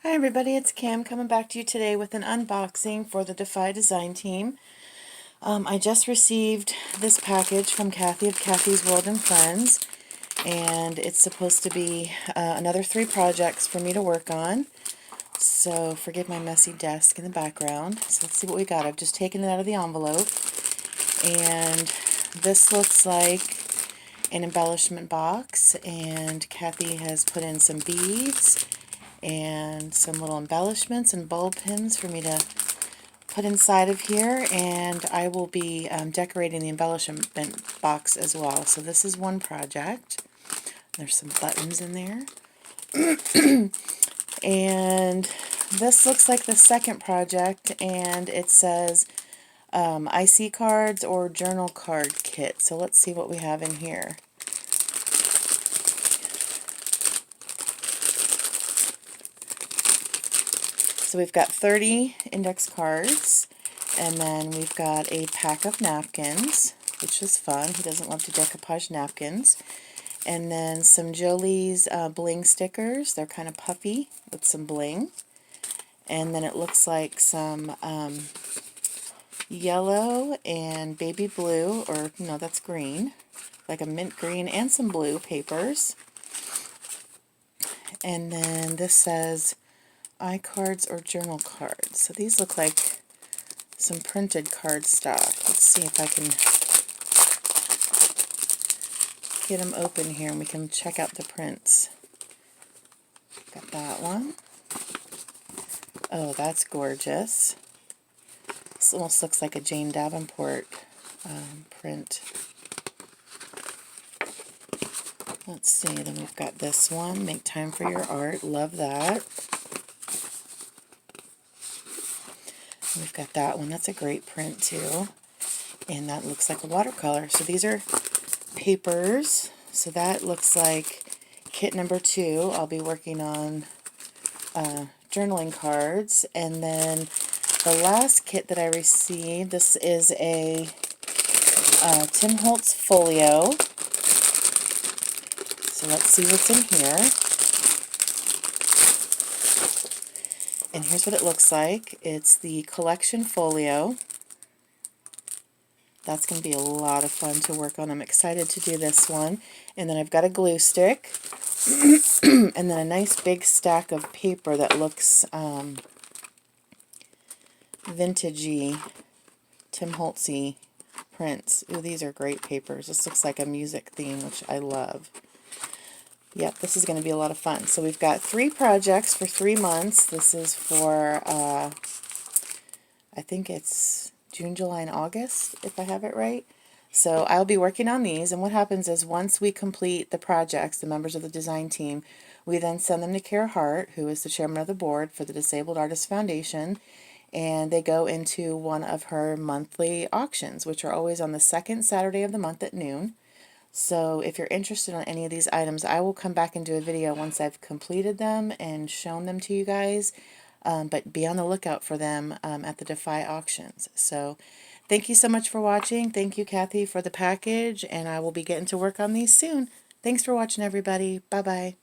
Hi everybody, it's Kim coming back to you today with an unboxing for the dAFi design team. I just received this package from Kathy of Kathy's World and Friends, and it's supposed to be another 3 projects for me to work on. So forgive my messy desk in the background. So let's see what we got. I've just taken it out of the envelope, and this looks like an embellishment box, and Kathy has put in some beads and some little embellishments and bulb pins for me to put inside of here, and I will be decorating the embellishment box as well. So this is one project. There's some buttons in there. And this looks like the second project, and it says IC cards or journal card kit. So let's see what we have in here. So we've got 30 index cards, and then we've got a pack of napkins, which is fun. Who doesn't love to decoupage napkins? And then some Jolie's bling stickers. They're kind of puffy with some bling. And then it looks like some yellow and baby blue, or no, that's green, like a mint green, and some blue papers. And then this says iCards or journal cards. So these look like some printed cardstock. Let's see if I can get them open here and we can check out the prints. Got that one. Oh, that's gorgeous. This almost looks like a Jane Davenport print. Let's see, then we've got this one, Make Time for Your Art. Love that. We've got that one. That's a great print too. And that looks like a watercolor. So these are papers. So that looks like kit number 2. I'll be working on journaling cards. And then the last kit that I received, this is a Tim Holtz folio. So let's see what's in here. And here's what it looks like. It's the collection folio. That's going to be a lot of fun to work on. I'm excited to do this one. And then I've got a glue stick. And then a nice big stack of paper that looks vintagey, Tim Holtzy prints. Ooh, these are great papers. This looks like a music theme, which I love. Yep, this is going to be a lot of fun. So we've got 3 projects for 3 months. This is for, I think it's June, July, and August, if I have it right. So I'll be working on these, and what happens is once we complete the projects, the members of the design team, we then send them to Kara Hart, who is the chairman of the board for the Disabled Artists Foundation, and they go into one of her monthly auctions, which are always on the 2nd Saturday of the month at noon. So if you're interested in any of these items, I will come back and do a video once I've completed them and shown them to you guys. But be on the lookout for them at the dAFi auctions. So thank you so much for watching. Thank you, Kathy, for the package, and I will be getting to work on these soon. Thanks for watching, everybody. Bye-bye.